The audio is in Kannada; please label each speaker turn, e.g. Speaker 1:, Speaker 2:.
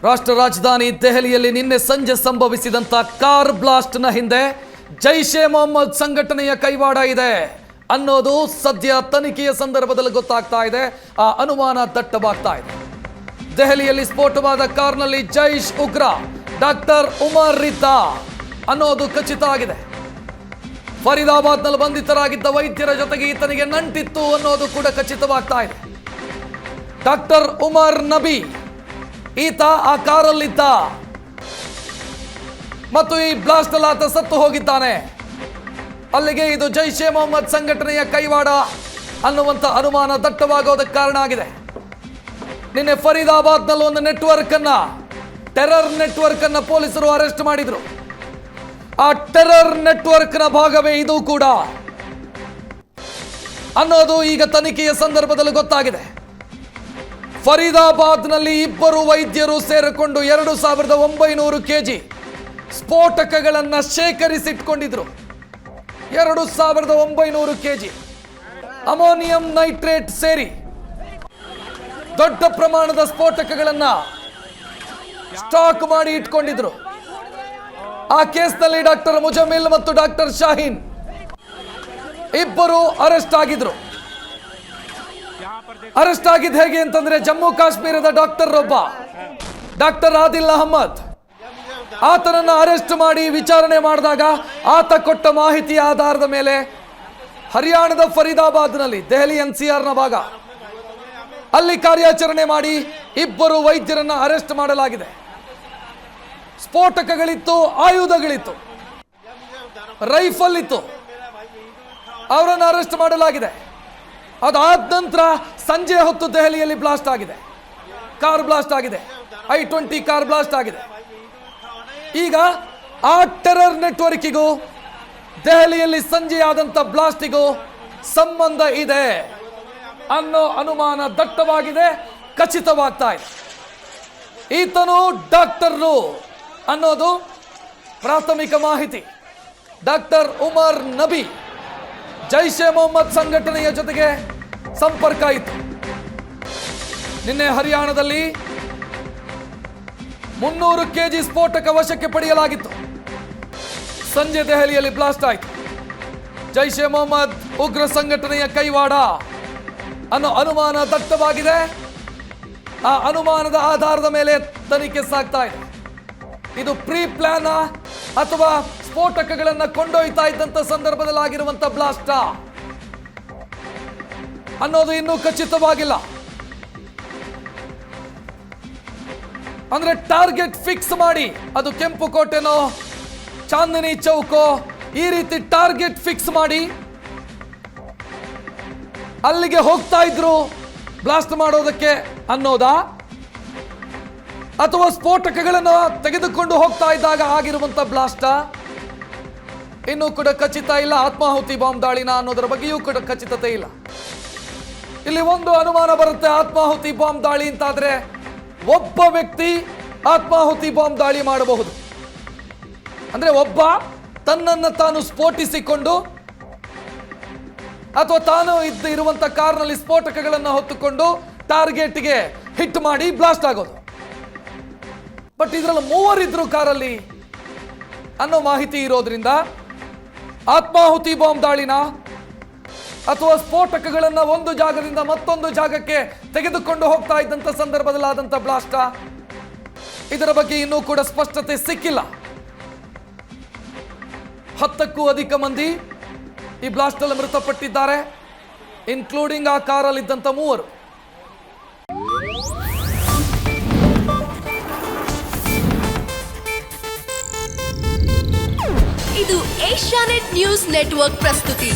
Speaker 1: ರಾಷ್ಟ್ರ ರಾಜಧಾನಿ ದೆಹಲಿಯಲ್ಲಿ ನಿನ್ನೆ ಸಂಜೆ ಸಂಭವಿಸಿದಂತ ಕಾರ್ ಬ್ಲಾಸ್ಟ್ನ ಹಿಂದೆ ಜೈಷೆ ಮೊಹಮ್ಮದ್ ಸಂಘಟನೆಯ ಕೈವಾಡ ಇದೆ ಅನ್ನೋದು ಸದ್ಯ ತನಿಖೆಯ ಸಂದರ್ಭದಲ್ಲಿ ಗೊತ್ತಾಗ್ತಾ ಇದೆ. ಆ ಅನುಮಾನ ದಟ್ಟವಾಗ್ತಾ ಇದೆ. ದೆಹಲಿಯಲ್ಲಿ ಸ್ಫೋಟವಾದ ಕಾರ್ನಲ್ಲಿ ಜೈಷ್ ಉಗ್ರ ಡಾಕ್ಟರ್ ಉಮರ್ ರಿದ್ದಾ ಅನ್ನೋದು ಖಚಿತ ಆಗಿದೆ. ಫರೀದಾಬಾದ್ನಲ್ಲಿ ಬಂಧಿತರಾಗಿದ್ದ ವೈದ್ಯರ ಜೊತೆಗೆ ಈತನಿಗೆ ನಂಟಿತ್ತು ಅನ್ನೋದು ಕೂಡ ಖಚಿತವಾಗ್ತಾ ಇದೆ. ಡಾಕ್ಟರ್ ಉಮರ್ ನಬಿ ಈತ ಆ ಕಾರಲ್ಲಿದ್ದ ಮತ್ತು ಈ ಬ್ಲಾಸ್ಟ್ ಅಲ್ಲಿ ಆತ ಸತ್ತು ಹೋಗಿದ್ದಾನೆ. ಅಲ್ಲಿಗೆ ಇದು ಜೈಷೆ ಮೊಹಮ್ಮದ್ ಸಂಘಟನೆಯ ಕೈವಾಡ ಅನ್ನುವಂಥ ಅನುಮಾನ ದಟ್ಟವಾಗೋದಕ್ಕೆ ಕಾರಣ ಆಗಿದೆ. ನಿನ್ನೆ ಫರೀದಾಬಾದ್ನಲ್ಲಿ ಒಂದು ಟೆರರ್ ನೆಟ್ವರ್ಕ್ ಅನ್ನ ಪೊಲೀಸರು ಅರೆಸ್ಟ್ ಮಾಡಿದ್ರು. ಆ ಟೆರರ್ ನೆಟ್ವರ್ಕ್ನ ಭಾಗವೇ ಇದು ಕೂಡ ಅನ್ನೋದು ಈಗ ತನಿಖೆಯ ಸಂದರ್ಭದಲ್ಲಿ ಗೊತ್ತಾಗಿದೆ. ಫರೀದಾಬಾದ್ನಲ್ಲಿ ಇಬ್ಬರು ವೈದ್ಯರು ಸೇರಿಕೊಂಡು 2900 kg ಸ್ಫೋಟಕಗಳನ್ನು ಶೇಖರಿಸಿಟ್ಕೊಂಡಿದ್ರು. 2900 kg ಅಮೋನಿಯಂ ನೈಟ್ರೇಟ್ ಸೇರಿ ದೊಡ್ಡ ಪ್ರಮಾಣದ ಸ್ಫೋಟಕಗಳನ್ನ ಸ್ಟಾಕ್ ಮಾಡಿ ಇಟ್ಕೊಂಡಿದ್ರು. ಆ ಕೇಸ್ನಲ್ಲಿ ಡಾಕ್ಟರ್ ಮುಜಮಿಲ್ ಮತ್ತು ಡಾಕ್ಟರ್ ಶಾಹೀನ್ ಇಬ್ಬರು ಅರೆಸ್ಟ್ ಆಗಿದ್ರು. ಅರೆಸ್ಟ್ ಆಗಿದ್ದು ಹೇಗೆ ಅಂತಂದ್ರೆ ಜಮ್ಮು ಕಾಶ್ಮೀರದ ಡಾಕ್ಟರ್ ಆದಿಲ್ ಅಹಮದ್ ಆತನನ್ನ ಅರೆಸ್ಟ್ ಮಾಡಿ ವಿಚಾರಣೆ ಮಾಡಿದಾಗ ಆತ ಕೊಟ್ಟ ಮಾಹಿತಿಯ ಆಧಾರದ ಮೇಲೆ ಹರಿಯಾಣದ ಫರೀದಾಬಾದ್ನಲ್ಲಿ ದೆಹಲಿ NCR ನ ಭಾಗ ಅಲ್ಲಿ ಕಾರ್ಯಾಚರಣೆ ಮಾಡಿ ಇಬ್ಬರು ವೈದ್ಯರನ್ನ ಅರೆಸ್ಟ್ ಮಾಡಲಾಗಿದೆ. ಸ್ಫೋಟಕಗಳಿತ್ತು, ಆಯುಧಗಳಿತ್ತು, ರೈಫಲ್ ಇತ್ತು, ಅವರನ್ನು ಅರೆಸ್ಟ್ ಮಾಡಲಾಗಿದೆ. ಅದಾದ ನಂತರ ಸಂಜೆ ಹೊತ್ತು ದೆಹಲಿಯಲ್ಲಿ ಬ್ಲಾಸ್ಟ್ ಆಗಿದೆ, ಕಾರ್ ಬ್ಲಾಸ್ಟ್ ಆಗಿದೆ, I-20 ಕಾರ್ ಬ್ಲಾಸ್ಟ್ ಆಗಿದೆ. ಈಗ ಆ ಟೆರರ್ ನೆಟ್ವರ್ಕಿಗೂ ದೆಹಲಿಯಲ್ಲಿ ಸಂಜೆಯಾದಂಥ ಬ್ಲಾಸ್ಟಿಗೂ ಸಂಬಂಧ ಇದೆ ಅನ್ನೋ ಅನುಮಾನ ದಟ್ಟವಾಗಿದೆ, ಖಚಿತವಾಗ್ತಾ ಇದೆ. ಈತನು ಡಾಕ್ಟರು ಅನ್ನೋದು ಪ್ರಾಥಮಿಕ ಮಾಹಿತಿ. ಡಾಕ್ಟರ್ ಉಮರ್ ನಬಿ ಜೈಷೆ ಮೊಹಮ್ಮದ್ ಸಂಘಟನೆಯ ಜೊತೆಗೆ ಸಂಪರ್ಕ ಇತ್ತು. ನಿನ್ನೆ ಹರಿಯಾಣದಲ್ಲಿ 300 kg ಸ್ಫೋಟಕ ವಶಕ್ಕೆ ಪಡೆಯಲಾಗಿತ್ತು. ಸಂಜೆ ದೆಹಲಿಯಲ್ಲಿ ಬ್ಲಾಸ್ಟ್ ಆಯಿತು. ಜೈಷೆ ಮೊಹಮ್ಮದ್ ಉಗ್ರ ಸಂಘಟನೆಯ ಕೈವಾಡ ಅನ್ನೋ ಅನುಮಾನ ದಟ್ಟವಾಗಿದೆ. ಆ ಅನುಮಾನದ ಆಧಾರದ ಮೇಲೆ ತನಿಖೆ ಸಾಗ್ತಾ ಇದೆ. ಇದು ಪ್ರೀ ಪ್ಲಾನ್ ಅಥವಾ ಸ್ಫೋಟಕಗಳನ್ನು ಕೊಂಡೊಯ್ತಾ ಇದ್ದಂತ ಸಂದರ್ಭದಲ್ಲಿ ಆಗಿರುವಂತ ಬ್ಲಾಸ್ಟ್ ಅನ್ನೋದು ಇನ್ನೂ ಖಚಿತವಾಗಿಲ್ಲ. ಅಂದ್ರೆ ಟಾರ್ಗೆಟ್ ಫಿಕ್ಸ್ ಮಾಡಿ, ಅದು ಕೆಂಪು ಕೋಟೆನೋ ಚಾಂದಿನಿ ಚೌಕೋ ಈ ರೀತಿ ಟಾರ್ಗೆಟ್ ಫಿಕ್ಸ್ ಮಾಡಿ ಅಲ್ಲಿಗೆ ಹೋಗ್ತಾ ಇದ್ರು ಬ್ಲಾಸ್ಟ್ ಮಾಡೋದಕ್ಕೆ ಅನ್ನೋದಾ, ಅಥವಾ ಸ್ಫೋಟಕಗಳನ್ನು ತೆಗೆದುಕೊಂಡು ಹೋಗ್ತಾ ಇದ್ದಾಗ ಆಗಿರುವಂತ ಬ್ಲಾಸ್ಟ್ ಇನ್ನೂ ಕೂಡ ಖಚಿತ ಇಲ್ಲ. ಆತ್ಮಾಹುತಿ ಬಾಂಬ್ ದಾಳಿನ ಅನ್ನೋದರ ಬಗ್ಗೆಯೂ ಕೂಡ ಖಚಿತತೆ ಇಲ್ಲ. ಇಲ್ಲಿ ಒಂದು ಅನುಮಾನ ಬರುತ್ತೆ, ಆತ್ಮಾಹುತಿ ಬಾಂಬ್ ದಾಳಿ ಅಂತಾದ್ರೆ ಒಬ್ಬ ವ್ಯಕ್ತಿ ಆತ್ಮಾಹುತಿ ಬಾಂಬ್ ದಾಳಿ ಮಾಡಬಹುದು. ಅಂದ್ರೆ ಒಬ್ಬ ತನ್ನನ್ನು ತಾನು ಸ್ಫೋಟಿಸಿಕೊಂಡು ಅಥವಾ ತಾನು ಇರುವಂತ ಕಾರ್ನಲ್ಲಿ ಸ್ಫೋಟಕಗಳನ್ನು ಹೊತ್ತುಕೊಂಡು ಟಾರ್ಗೆಟ್ಗೆ ಹಿಟ್ ಮಾಡಿ ಬ್ಲಾಸ್ಟ್ ಆಗೋದು. ಬಟ್ ಇದರಲ್ಲಿ 3 ಇದ್ರು ಕಾರಲ್ಲಿ ಅನ್ನೋ ಮಾಹಿತಿ ಇರೋದ್ರಿಂದ ಆತ್ಮಾಹುತಿ ಬಾಂಬ್ ದಾಳಿನ ಅಥವಾ ಸ್ಫೋಟಕಗಳನ್ನು ಒಂದು ಜಾಗದಿಂದ ಮತ್ತೊಂದು ಜಾಗಕ್ಕೆ ತೆಗೆದುಕೊಂಡು ಹೋಗ್ತಾ ಇದ್ದಂಥ ಸಂದರ್ಭದಲ್ಲಿ ಆದಂಥ ಬ್ಲಾಸ್ಟ್, ಇದರ ಬಗ್ಗೆ ಇನ್ನೂ ಕೂಡ ಸ್ಪಷ್ಟತೆ ಸಿಕ್ಕಿಲ್ಲ. 10ಕ್ಕೂ ಅಧಿಕ ಮಂದಿ ಈ ಬ್ಲಾಸ್ಟ್ ಅಲ್ಲಿ ಮೃತಪಟ್ಟಿದ್ದಾರೆ, ಇನ್ಕ್ಲೂಡಿಂಗ್ ಆ ಕಾರಲ್ಲಿದ್ದಂಥ 3.
Speaker 2: ಇದು ಏಷ್ಯಾನೆಟ್ ನ್ಯೂಸ್ ನೆಟ್ವರ್ಕ್ ಪ್ರಸ್ತುತಿ.